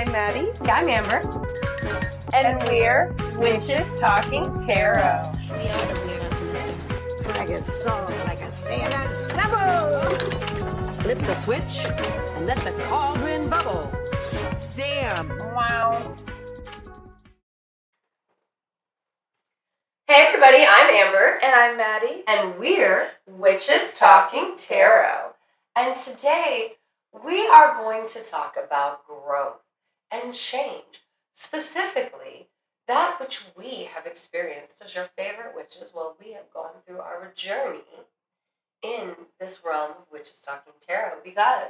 I'm Maddie. I'm Amber. And we're Witches Talking Tarot. We are the weirdos, mister. I get soft like a sailor snubble. Flip the switch and let the cauldron bubble. Sam. Wow. Hey everybody, I'm Amber. And I'm Maddie. And we're Witches Talking Tarot. And today we are going to talk about growth and change. Specifically, that which we have experienced as your favorite witches while we have gone through our journey in this realm of Witches Talking Tarot. Because,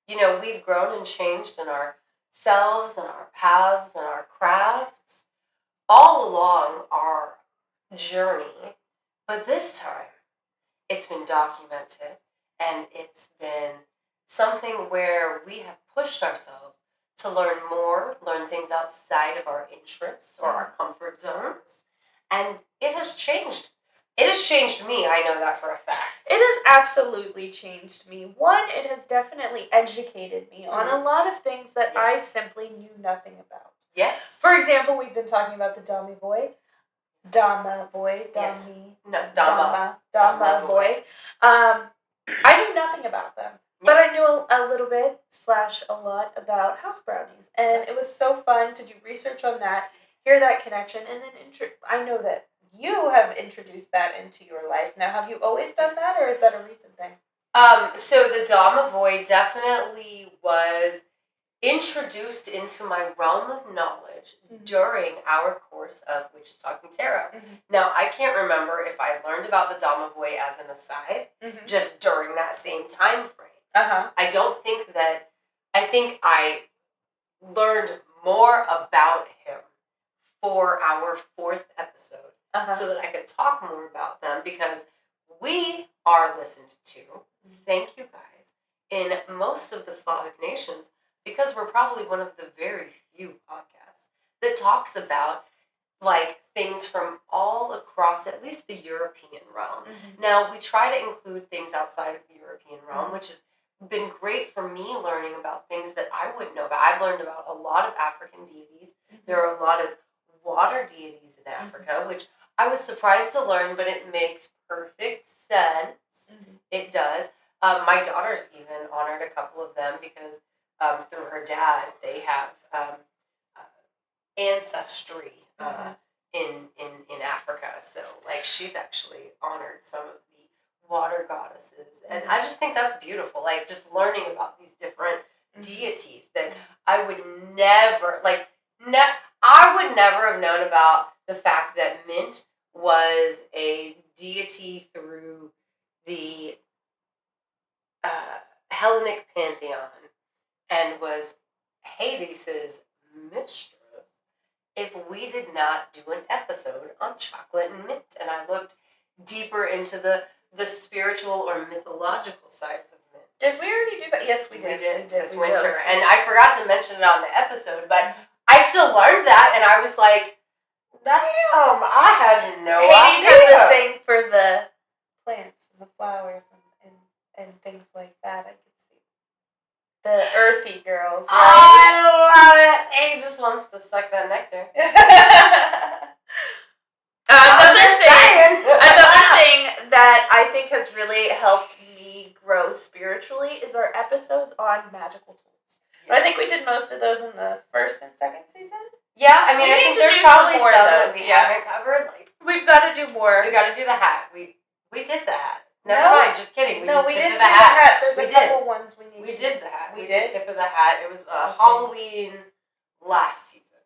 we've grown and changed in ourselves and our paths and our crafts all along our journey. But this time, it's been documented and it's been something where we have pushed ourselves to learn more, learn things outside of our interests or our comfort zones. And it has changed. It has changed me, I know that for a fact. It has absolutely changed me. One, it has definitely educated me on a lot of things that I simply knew nothing about. Yes. For example, we've been talking about the Dhamma Void. Yes. No, Dhamma Void. I knew nothing about them. But I knew a little bit / a lot about house brownies. And it was so fun to do research on that, hear that connection, and then I know that you have introduced that into your life. Now, have you always done that, or is that a recent thing? So the Dhamma Void definitely was introduced into my realm of knowledge during our course of Witches Talking Tarot. Now, I can't remember if I learned about the Dhamma Void as an aside, just during that same time frame. I don't think that, I think I learned more about him for our 4th episode so that I could talk more about them, because we are listened to, thank you guys, in most of the Slavic nations, because we're probably one of the very few podcasts that talks about things from all across at least the European realm. Now, we try to include things outside of the European realm, which has been great for me learning about things that I wouldn't know about. I've learned about a lot of African deities. There are a lot of water deities in Africa, which I was surprised to learn, but it makes perfect sense. It does. My daughter's even honored a couple of them because through her dad, they have ancestry in Africa. So, she's actually honored some of the water goddesses. And I just think that's beautiful. Just learning about these different deities that I would never, I would never have known about the fact that Mint was a deity through the Hellenic pantheon and was Hades's mistress if we did not do an episode on chocolate and mint. And I looked deeper into the spiritual or mythological sides of mint. Did we already do that? Yes, we did. We did this winter. And I forgot to mention it on the episode, but I still learned that, and I was like, damn, I had no Hades idea. has a thing for the plants and the flowers and things like that. I could see. The earthy girls. Right? I love it. He just wants to suck that nectar. Another thing that I think has really helped me grow spiritually is our episodes on magical tools. Yeah. I think we did most of those in the 1st and 2nd season. Yeah, I mean, I think there's probably some that we haven't covered. We've got to do more. We got to do the hat. We did the hat. Never mind, just kidding. We didn't do the hat. There's a couple ones we need to do. We did the hat. We did tip of the hat. It was Halloween last season.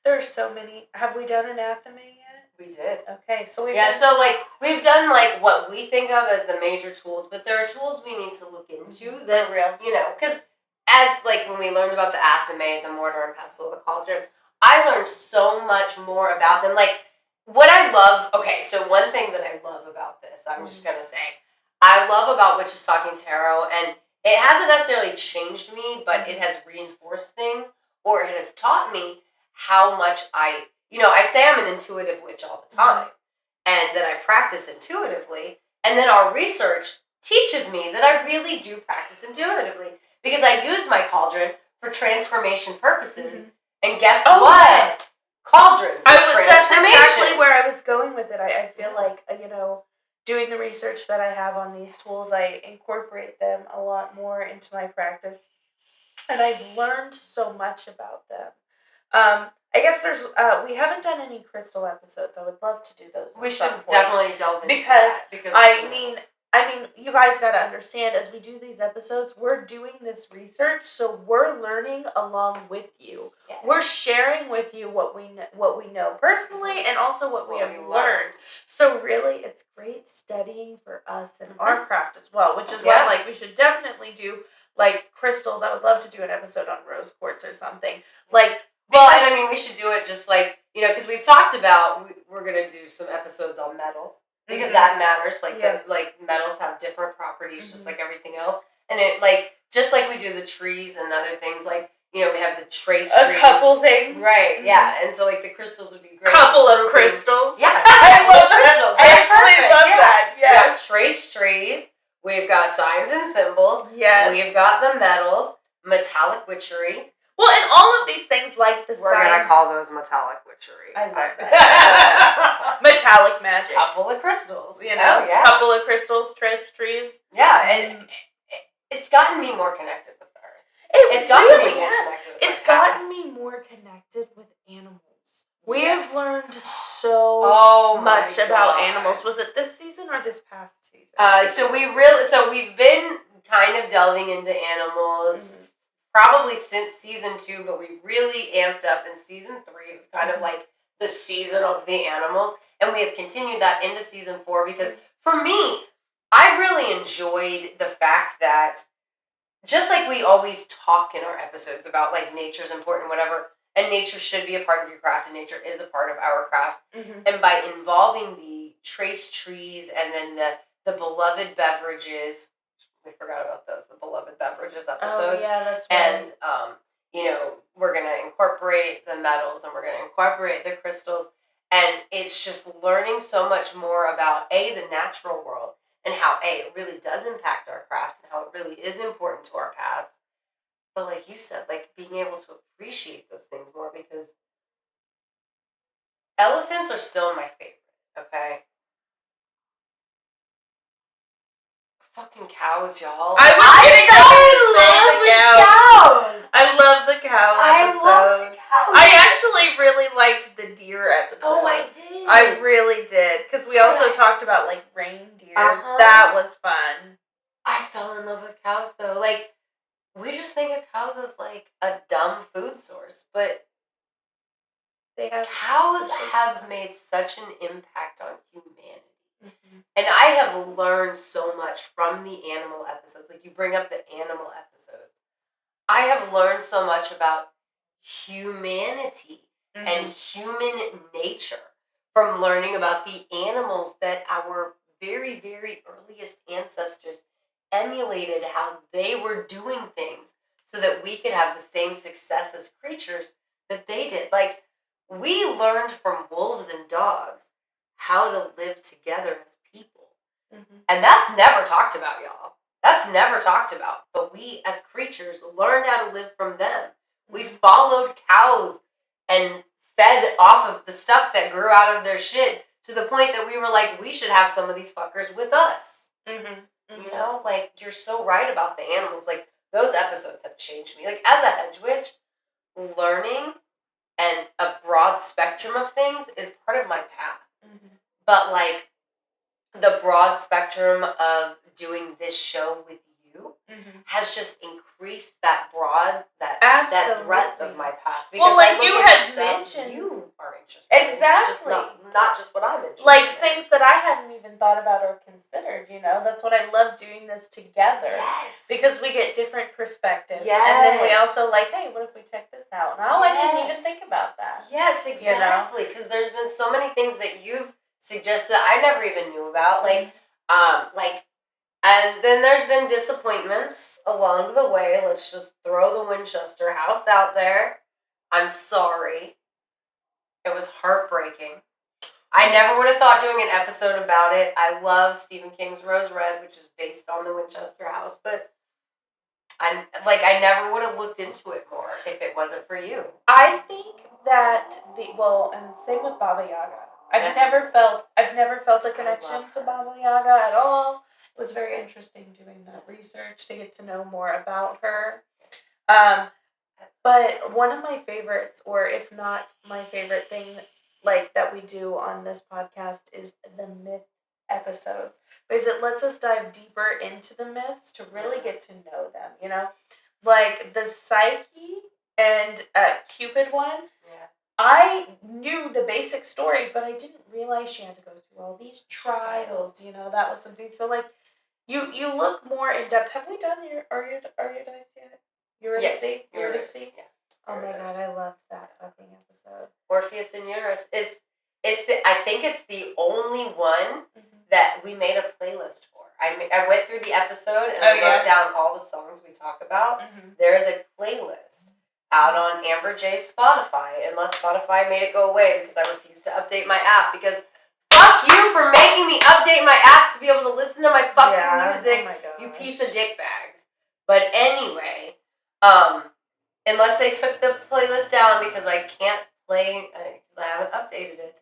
There's so many. Have we done anathema yet? We did. Okay, so we've we've done what we think of as the major tools, but there are tools we need to look into that, because as when we learned about the athame, the mortar and pestle, the cauldron, I learned so much more about them. What I love, so one thing that I love about this, I'm just going to say, I love about Witches Talking Tarot, and it hasn't necessarily changed me, but it has reinforced things, or it has taught me how much I say I'm an intuitive witch all the time, and that I practice intuitively, and then our research teaches me that I really do practice intuitively, because I use my cauldron for transformation purposes. And guess Oh, what? yeah. Cauldrons. That's Transformation. exactly where I was going with it. I feel like, doing the research that I have on these tools, I incorporate them a lot more into my practice. And I've learned so much about them. I guess we haven't done any crystal episodes. I would love to do those. We at should some point. definitely delve into Because that. Because I mean, you guys got to understand, as we do these episodes, we're doing this research, so we're learning along with you. yes. We're sharing with you what we know personally, and also what we have learned. learned. So really, it's great studying for us and our craft as well, which is why we should definitely do crystals. I would love to do an episode on rose quartz or something. And we should do it just because we've talked about we're gonna do some episodes on metals. Because that matters, metals have different properties, just like everything else, and it just like we do the trees and other things, we have the trace trees. A couple things, right? Yeah, and so the crystals would be great. Couple of crystals. Yeah, I love crystals. I actually love that. We have Yes, trace trees. We've got signs and symbols. yes. We've got the metals, metallic witchery. Well, and all of these things We're gonna call those metallic witchery. I love that. Metallic magic. Couple of crystals. Couple of crystals, trace trees. Yeah, and it's gotten me more connected with the earth. It's gotten me more connected with It's gotten me more connected with animals. We have learned so much about animals. Was it this season or this past season? So we've been kind of delving into animals probably since season 2, but we really amped up in season 3. It was kind of like the season of the animals, and we have continued that into season 4 because for me, I really enjoyed the fact that just like we always talk in our episodes about nature's important, whatever, and nature should be a part of your craft, and nature is a part of our craft, and by involving the trace trees and then the beloved beverages. We forgot about those, the beloved beverages episodes. Oh, yeah, that's right. And, we're going to incorporate the metals and we're going to incorporate the crystals. And it's just learning so much more about, the natural world and how, it really does impact our craft and how it really is important to our path. But like you said, being able to appreciate those things more because elephants are still my favorite, okay? Fucking cows, y'all. I love the cow episode. cows. I actually really liked the deer episode. Oh, I did. I really did. Because we also talked about, reindeer. That was fun. I fell in love with cows, though. We just think of cows as, a dumb food source. But cows have made such an impact on humanity. And I have learned so much from the animal episodes. You bring up the animal episodes. I have learned so much about humanity and human nature from learning about the animals that our very, very earliest ancestors emulated how they were doing things so that we could have the same success as creatures that they did. We learned from wolves and dogs how to live together as people. And that's never talked about, y'all. That's never talked about. But we, as creatures, learned how to live from them. We followed cows and fed off of the stuff that grew out of their shit to the point that we were we should have some of these fuckers with us. You're so right about the animals. Those episodes have changed me. As a hedge witch, learning and a broad spectrum of things is part of my path. But the broad spectrum of doing this show with you has just increased that breadth of my path. Because you had mentioned you are interested. Exactly. Not just what I'm interested in. Things that I hadn't even thought about or considered, That's what I love doing this together. Yes. Because we get different perspectives. Yes. And then we also hey, what if we check this out? And I didn't even think about that. Yes, exactly. Because there's been so many things that you've suggested that I never even knew about. And then there's been disappointments along the way. Let's just throw the Winchester house out there. I'm sorry. It was heartbreaking. I never would have thought doing an episode about it. I love Stephen King's Rose Red, which is based on the Winchester house, but I never would have looked into it more if it wasn't for you. I think that and same with Baba Yaga. I've never felt a connection to Baba Yaga at all. It was very interesting doing that research to get to know more about her. But one of my favorites, or if not my favorite thing, like that we do on this podcast, is the myth episodes, because it lets us dive deeper into the myths to really get to know them. You know, like the Psyche and Cupid one. Yeah. I knew the basic story, but I didn't realize she had to go through all these trials. You know, that was something. So like, you look more in depth. Have we done your dice yet? Eurydice? Yes. Eurydice? Yeah. Oh my god, I loved that fucking episode. Orpheus and Eurydice I think it's the only one that we made a playlist for. I went through the episode and I wrote down all the songs we talk about. There is a playlist out on Amber J's Spotify, unless Spotify made it go away because I refused to update my app, because fuck you for making me update my app to be able to listen to my fucking music, you piece of dick bags. But anyway, unless they took the playlist down because I can't play, because I haven't updated it,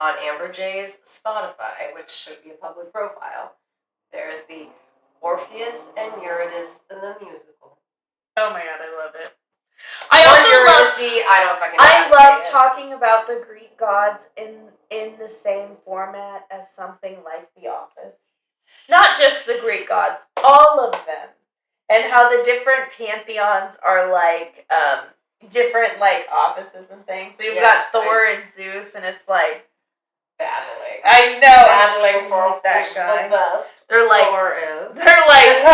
on Amber J's Spotify, which should be a public profile, there is the Orpheus and Eurydice the musical. Oh my god, I love it. I love talking about the Greek gods in the same format as something like The Office. Not just the Greek gods, all of them. And how the different pantheons are like different like offices and things. So you've got Thor and Zeus, and it's like battling. I know, battling for that guy. The best. They're like Thor is. They're like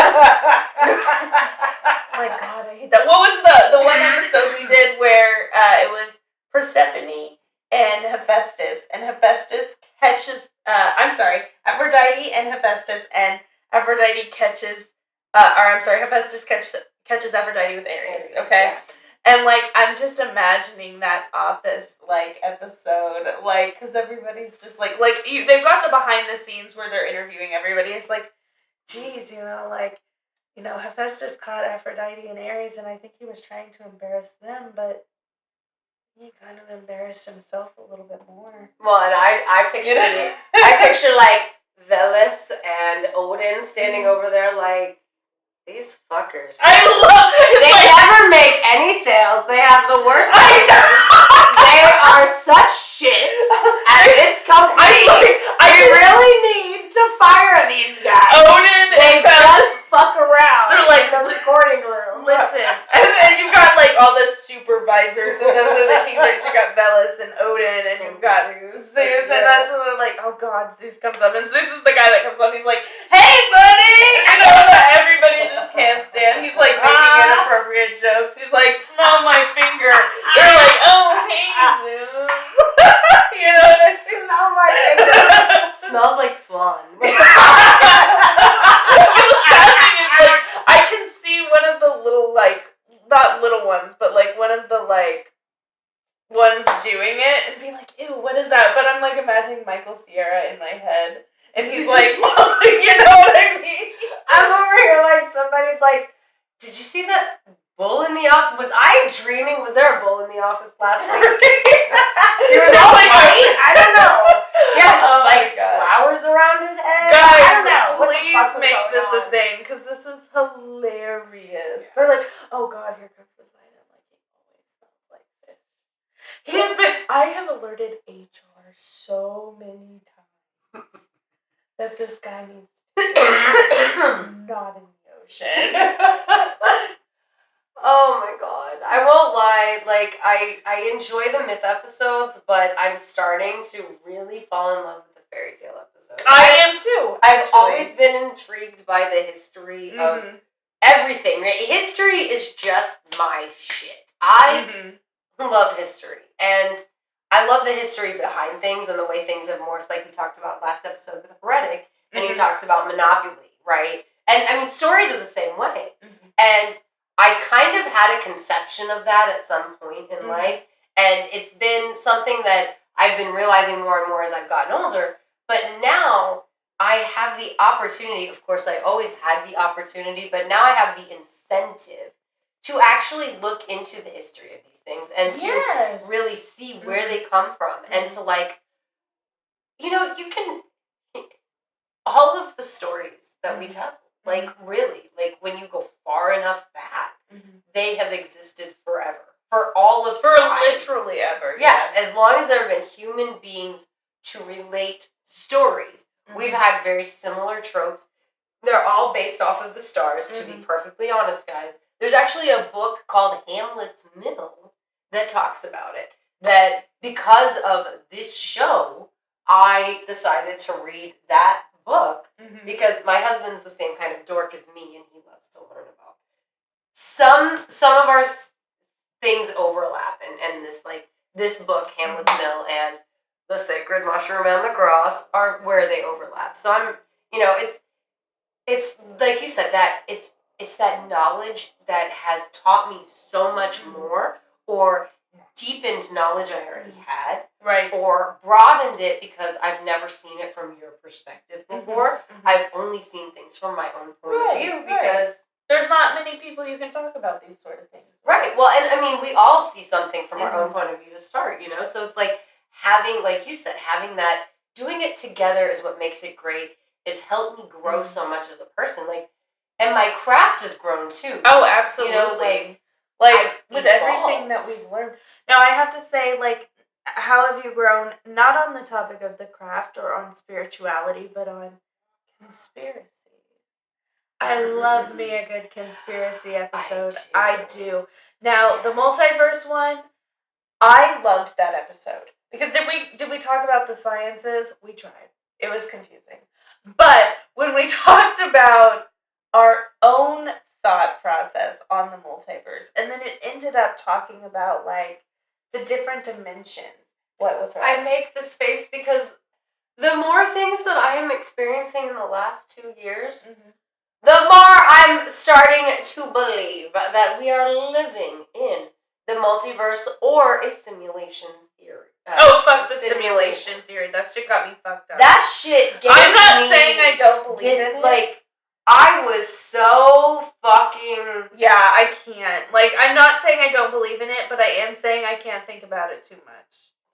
oh my god, I hate that. What was the one episode we did where it was Persephone and Hephaestus catches Aphrodite and Hephaestus, and Aphrodite catches Hephaestus catches Aphrodite with Ares, okay? Yes. And, like, I'm just imagining that Office, like, episode, like, because everybody's just, like they've got the behind the scenes where they're interviewing everybody. It's like, geez, Hephaestus caught Aphrodite and Ares, and I think he was trying to embarrass them, but he kind of embarrassed himself a little bit more. Well, and I picture, like, Veles and Odin standing over there, like, these fuckers. I love it. They never make any sales. They have the worst. They are such shit at this company. I really need to fire these guys. Odin they just fuck around. They're like in the recording room. Listen, and then you've got like all the supervisors, and those are the kings. Like, so you got Veles and Odin, and you've got Zeus, and that's when they're like, oh god, Zeus comes up, and Zeus is the guy that comes up. He's like, hey buddy, that everybody just can't stand. He's like making inappropriate jokes. He's like, smell my finger. They're like, oh hey Zeus. You know what I mean? Smell my finger. Smells like swan. The sad thing is, like, I can see one of the little, like, not little ones, but like one of the like ones doing it and be like, ew, what is that? But I'm like imagining Michael Cera in my head, and he's like, oh, you know what I mean? I'm over here like somebody's like, did you see that bull in the office? Was I dreaming? Was there a bull in the office last week? You were like, I don't know. Yeah, like flowers around his head. Guys, I don't know. Please make this a thing, because this is hilarious. Yeah. They're like, oh god, here comes Poseidon. Like, he always smells like fish. I have alerted HR so many times that this guy needs to not in the ocean. Oh my god. I won't lie, like, I enjoy the myth episodes, but I'm starting to really fall in love with the fairy tale episodes. I am too. I've always been intrigued by the history of everything. Right? History is just my shit. I love history. And I love the history behind things and the way things have morphed, like we talked about last episode with Heretic, and he talks about Monopoly, right? And, I mean, stories are the same way. And I kind of had a conception of that at some point in life, and it's been something that I've been realizing more and more as I've gotten older, but now I have the opportunity, of course I always had the opportunity, but now I have the incentive to actually look into the history of these things and to Yes. really see where they come from and to like, you know, you can, all of the stories that we tell, like really, like when you go far enough back, they have existed forever. For all of time. Literally ever. Yeah, as long as there have been human beings to relate stories. We've had very similar tropes. They're all based off of the stars, to be perfectly honest, guys. There's actually a book called Hamlet's Mill that talks about it. That because of this show, I decided to read that book because my husband's the same kind of dork as me and he loves to learn about. Some of our things overlap and this book, Hamlet's Mill, and The Sacred Mushroom and the Cross are where they overlap. So I'm, you know, it's like you said, that it's that knowledge that has taught me so much more, or deepened knowledge I already had, right, or broadened it because I've never seen it from your perspective before. I've only seen things from my own point of view because there's not many people you can talk about these sort of things. Right. Well, and I mean, we all see something from our own point of view to start, you know? So it's like having, like you said, having that, doing it together is what makes it great. It's helped me grow so much as a person. Like, and my craft has grown too. Oh, absolutely. You know, like with everything that we've learned. Now, I have to say, like, how have you grown, not on the topic of the craft or on spirituality, but on conspiracy? I love me a good conspiracy episode. I do. Now, the multiverse one, I loved that episode. Because did we talk about the sciences? We tried. It was confusing. But when we talked about our own thought process on the multiverse, and then it ended up talking about, like, the different dimensions. What's wrong? I make this face because the more things that I am experiencing in the last 2 years, the more I'm starting to believe that we are living in the multiverse or a simulation theory. Fuck the simulation theory. That shit got me fucked up. That shit gave I'm not saying I don't believe in it. Like, I was so fucking... Yeah, I can't. Like, I'm not saying I don't believe in it, but I am saying I can't think about it too much.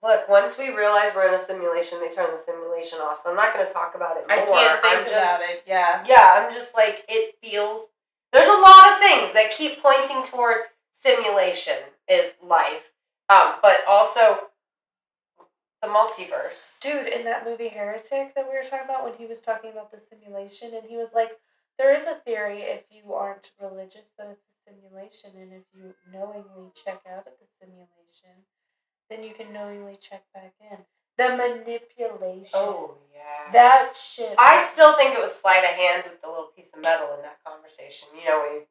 Look, once we realize we're in a simulation, they turn the simulation off, so I'm not going to talk about it more. I can't think about it, yeah. Yeah, I'm just like, it feels... There's a lot of things that keep pointing toward simulation is life, but also the multiverse. Dude, in that movie Heretic that we were talking about, when he was talking about the simulation, and he was like, there is a theory, if you aren't religious, that it's a simulation, and if you knowingly check out of the simulation, then you can knowingly check back in. The manipulation. Oh, yeah. That shit. I still think it was sleight of hand with the little piece of metal in that conversation. You know, when he's...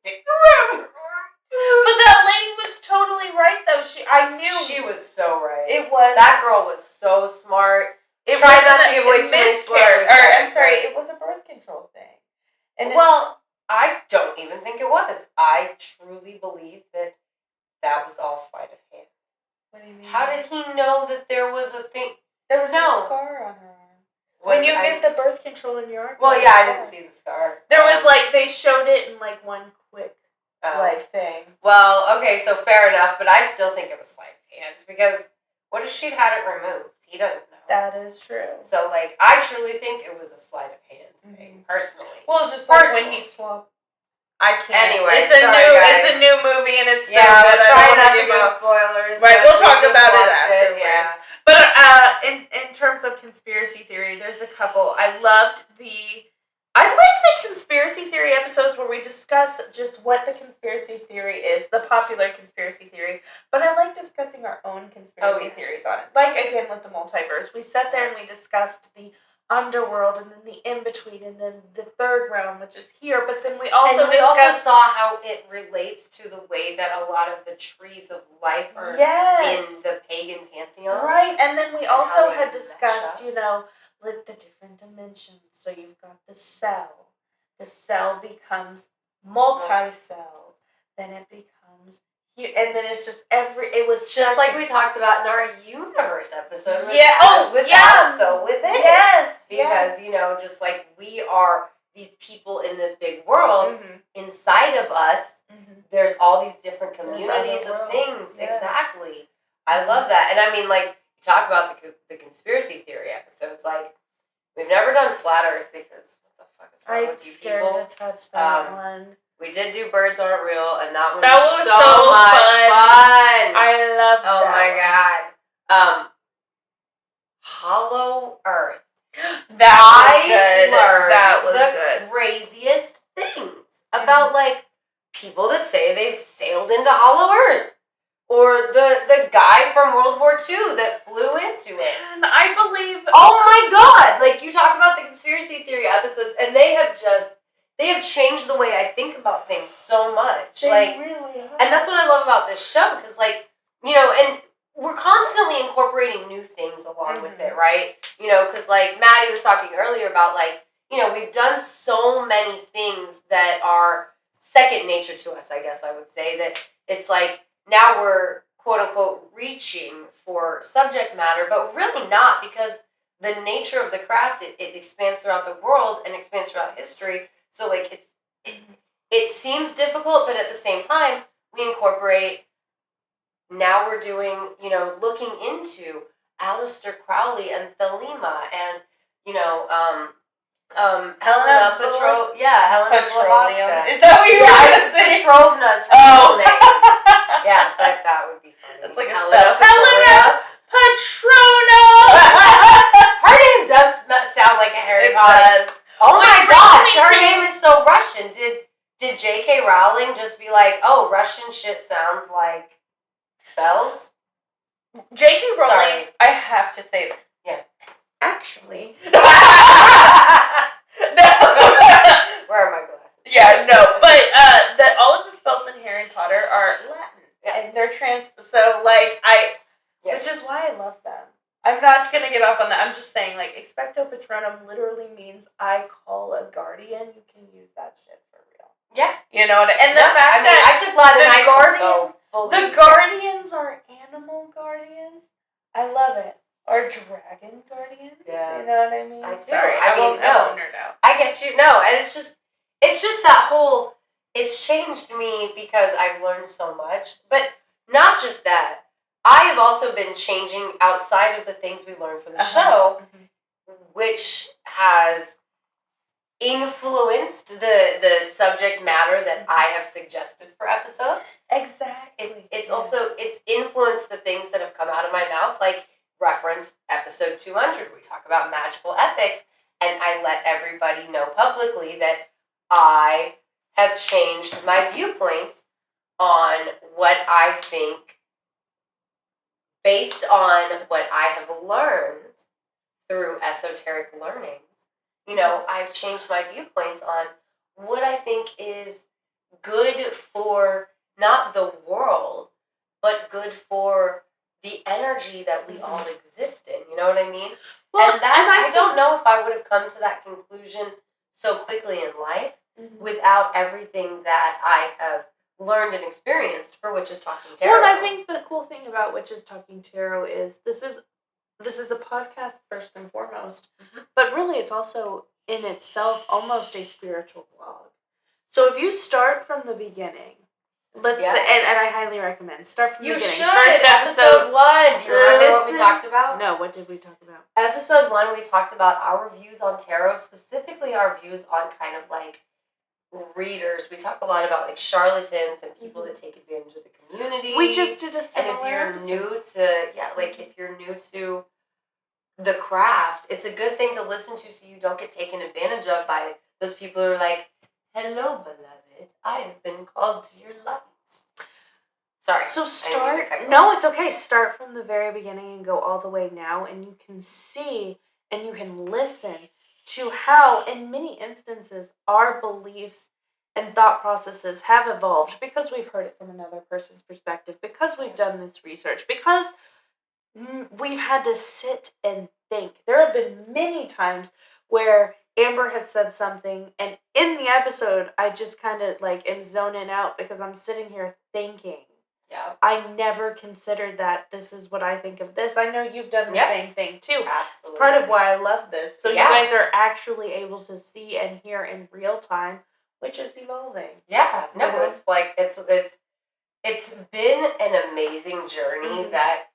But that lady was totally right, though. I knew. She was so right. It was. That girl was so smart. It Try not to give away too many spoilers. I'm sorry, it was a birth control thing. And well, I don't even think it was. I truly believe that was all sleight of hand. What do you mean? How did he know that there was a thing? There was a scar on her arm. When you get the birth control in your arm. Well, yeah, I didn't see the scar. There was, like, they showed it in, like, one quick, like, thing. Well, okay, so fair enough, but I still think it was sleight of hand, because what if she'd had it removed? He doesn't know. That is true. So, like, I truly think it was a sleight of hand thing, personally. Well, it's just like when he swapped. I can't. Anyway, it's a new movie, and it's so good. Try not to go spoilers. Right, we'll talk about it afterwards. Yeah. But in terms of conspiracy theory, there's a couple. I like the conspiracy theory episodes where we discuss just what the conspiracy theory is, the popular conspiracy theory. But I like discussing our own conspiracy theories on it. Like, again, with the multiverse. We sat there and we discussed the underworld, and then the in-between, and then the third realm, which is here. But then we also saw how it relates to the way that a lot of the trees of life are in the pagan pantheon. Right, and then we also had discussed, you know, like the different dimensions. So you've got the cell. The cell becomes multi-cell. Then it becomes... And then it's just it was just like we talked about in our universe episode. So with it. Yes. Because, you know, just like we are these people in this big world, inside of us There's all these different There's communities other of things. worlds, yes. Exactly. I love that. And I mean, like, you talk about the conspiracy theory episodes. Like, we've never done flat Earth because what the fuck is wrong I'm with you scared people? to touch that Um, one. We did do Birds Aren't Real, and that one That was was so so much fun. I love that. Oh my one. god. Hollow Earth. That was the good. craziest things about like people that say they've sailed into Hollow Earth, or the guy from World War II that flew into it. And I believe. Oh my god! Like, you talk about the conspiracy theory episodes, and they have changed the way I think about things so much. They like, really are. and that's what I love about this show, because, like, you know, and we're constantly incorporating new things along with it, right? You know, because, like, Maddie was talking earlier about, like, you know, we've done so many things that are second nature to us, I guess I would say, that it's like, now we're, quote-unquote, reaching for subject matter, but really not, because the nature of the craft, it expands throughout the world and expands throughout history. So, like, it seems difficult, but at the same time, we incorporate. Now we're doing, you know, looking into Aleister Crowley and Thelema and, you know, Helena Petrovna. Blavatsky. Is that what you were going to say? Petrovna's her real name. Yeah, but that would be funny. It's like a Helena spell. Helena Petrona! Her name does sound like a Harry Potter. Does. Oh my gosh, her too. name is so Russian. Did J.K. Rowling just be like, oh, Russian shit sounds like spells? J.K. Rowling, Sorry. I have to say that. Yeah. Actually. No. Where are my glasses? Yeah, no, but that all of the spells in Harry Potter are Latin. Yeah. And they're so, like, which is why I love them. I'm not going to get off on that. I'm just saying, like, expecto patronum literally means I call a guardian. You can use that shit for real. Yeah. You know what and the fact I mean, that I took Latin in high school, so the guardians are animal guardians. I love it. Or dragon guardians. Yeah. You know what I mean? I do. Sorry, I won't nerd out. I get you. No, and it's just that whole, it's changed me because I've learned so much. But not just that. I have also been changing outside of the things we learned from the show, which has influenced the subject matter that I have suggested for episodes. Exactly. It's also, it's influenced the things that have come out of my mouth, like reference episode 200. We talk about magical ethics, and I let everybody know publicly that I have changed my viewpoints on what I think, based on what I have learned through esoteric learnings. You know, I've changed my viewpoints on what I think is good for not the world, but good for the energy that we all exist in. You know what I mean? Well, and I don't know if I would have come to that conclusion so quickly in life without everything that I have learned and experienced for Witches Talking Tarot. Well, and I think the cool thing about Witches Talking Tarot is this is a podcast first and foremost, but really it's also in itself almost a spiritual blog. So if you start from the beginning, and I highly recommend start from the beginning. You should. First episode 1. Do you remember what we talked about? No, what did we talk about? Episode 1, we talked about our views on tarot, specifically our views on kind of like readers. We talk a lot about like charlatans and people that take advantage of the community. We just did a similar And if you're new to if you're new to the craft, it's a good thing to listen to so you don't get taken advantage of by those people who are like, hello beloved, I have been called to your light. Sorry. So it's okay. Start from the very beginning and go all the way now, and you can see and you can listen to how, in many instances, our beliefs and thought processes have evolved because we've heard it from another person's perspective, because we've done this research, because we've had to sit and think. There have been many times where Amber has said something, and in the episode, I just kind of like am zoning out because I'm sitting here thinking. Yeah. I never considered that this is what I think of this. I know you've done the same thing too. Absolutely. It's part of why I love this. So you guys are actually able to see and hear in real time witches evolving. Yeah, no, You know? it's like it's been an amazing journey that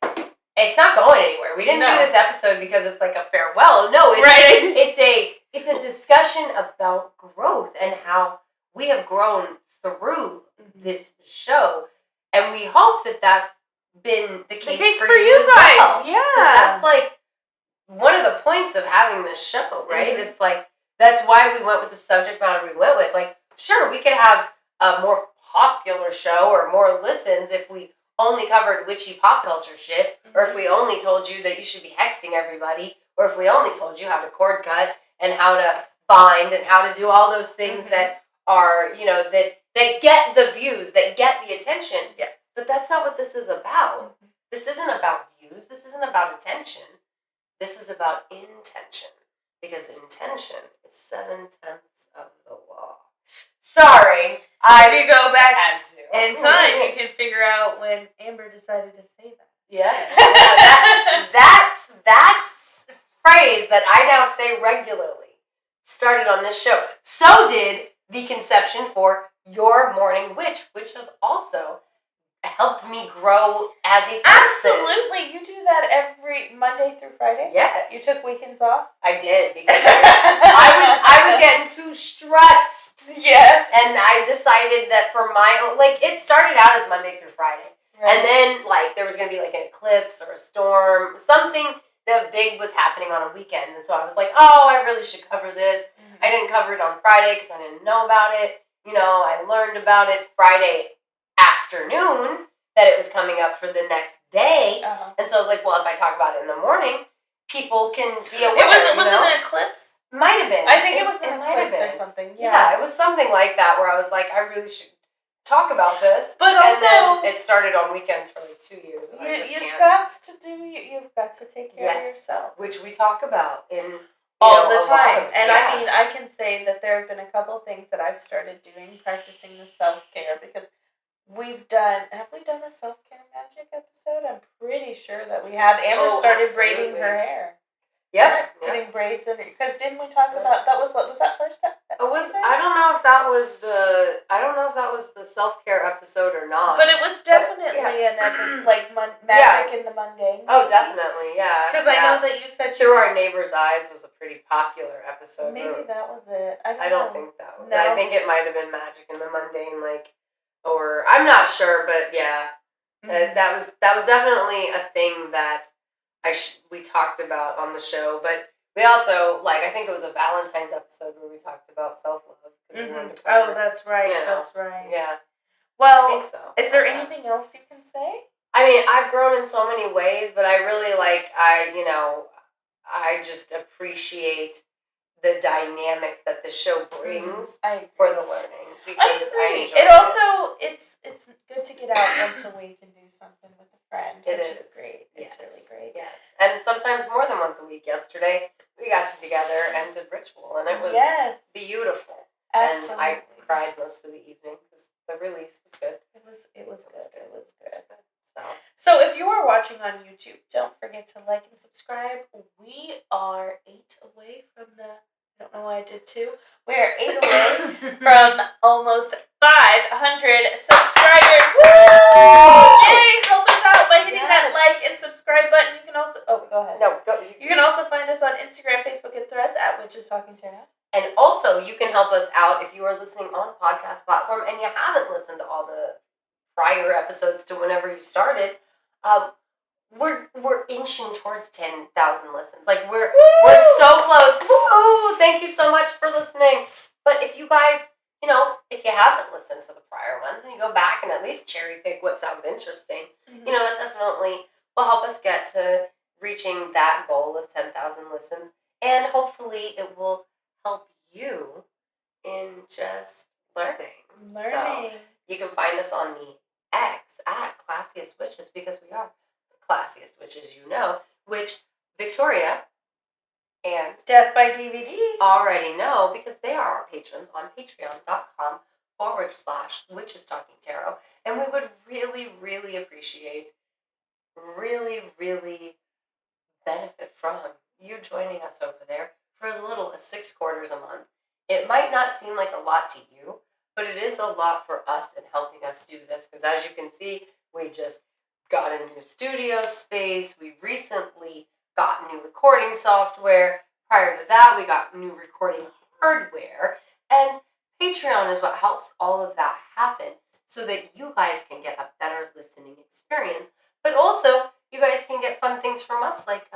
it's not going anywhere. We didn't do this episode because it's like a farewell. No, it's a discussion about growth and how we have grown through this show, and we hope that that's been the case for you guys. Well. Yeah, that's like one of the points of having this show, right? It's like that's why we went with the subject matter we went with. Like, sure, we could have a more popular show or more listens if we only covered witchy pop culture shit, or if we only told you that you should be hexing everybody, or if we only told you how to cord cut and how to bind and how to do all those things that are, that get the views, that get the attention. Yes. But that's not what this is about. This isn't about views. This isn't about attention. This is about intention. Because intention is 7/10 of the law. Sorry. If you go back to. in time, you can figure out when Amber decided to say that. Yeah. that phrase that I now say regularly started on this show. So did the conception for Your Morning Witch, which has also helped me grow as a person. Absolutely. You do that every Monday through Friday? Yes. You took weekends off? I did, because I was getting too stressed. Yes. And I decided that for my own, like, it started out as Monday through Friday. Right. And then, like, there was going to be, like, an eclipse or a storm, something that big was happening on a weekend. And so I was like, oh, I really should cover this. I didn't cover it on Friday because I didn't know about it. I learned about it Friday afternoon that it was coming up for the next day. And so I was like, well, if I talk about it in the morning, people can be aware. Was it an eclipse? Might have been. I think it was an eclipse or something. Yes. Yeah, it was something like that where I was like, I really should talk about this. But also, and then it started on weekends for like 2 years. And you've got to take care of yourself, which we talk about in all the time. And I mean, I can say that there have been a couple of things that I've started doing, practicing the self-care, because have we done the self-care magic episode? I'm pretty sure that we have. Amber started braiding her hair. Yep. Putting braids in it. Because didn't we talk about, was that first season? I don't know if that was the self-care episode or not. But it was definitely an episode, like magic in the mundane. Oh, definitely, yeah. Because I know that you said Through Our Neighbor's Eyes was a pretty popular episode. Maybe that was it. I don't think that was. No. I think it might have been Magic in the Mundane, or I'm not sure, but yeah, that was definitely a thing that we talked about on the show. But we also I think it was a Valentine's episode where we talked about self-love. Oh, that's right. That's right. Yeah. Well, I think so. Is there anything else you can say? I mean, I've grown in so many ways, but I really I just appreciate the dynamic that the show brings for the learning. Because I enjoy it. It's good to get out once a week and do something with a friend, which is great. It's really great. Yes. And sometimes more than once a week. Yesterday, we got together and did ritual, and it was beautiful. Absolutely. And I cried most of the evening because the release was good. It was good. So if you are watching on YouTube, don't forget to like and subscribe. We are 8 away from I don't know why I did 2. We're 8 away from almost 500 subscribers. Woo! Yay! Help us out by hitting that like and subscribe button. You can also go ahead. No, go. You can also find us on Instagram, Facebook, and Threads at Witches Talking Tarot. And also, you can help us out if you are listening on a podcast platform and you haven't listened to all the prior episodes to whenever you started. We're inching towards 10,000 listens. We're so close. Woo! Thank you so much for listening. But if you guys, if you haven't listened to the prior ones and you go back and at least cherry pick what sounds interesting, that definitely will help us get to reaching that goal of 10,000 listens. And hopefully it will help you in just learning. So you can find us on the X at Classiest Witches, because we are the classiest witches, which Victoria and Death by DVD already know, because they are our patrons on patreon.com/Witches Talking Tarot. And we would really, really appreciate, really, really benefit from you joining us over there for as little as $6 a month. It might not seem like a lot to you, but it is a lot for us in helping us do this. Because as you can see, we just got a new studio space. We recently got new recording software. Prior to that, we got new recording hardware. And Patreon is what helps all of that happen so that you guys can get a better listening experience. But also, you guys can get fun things from us like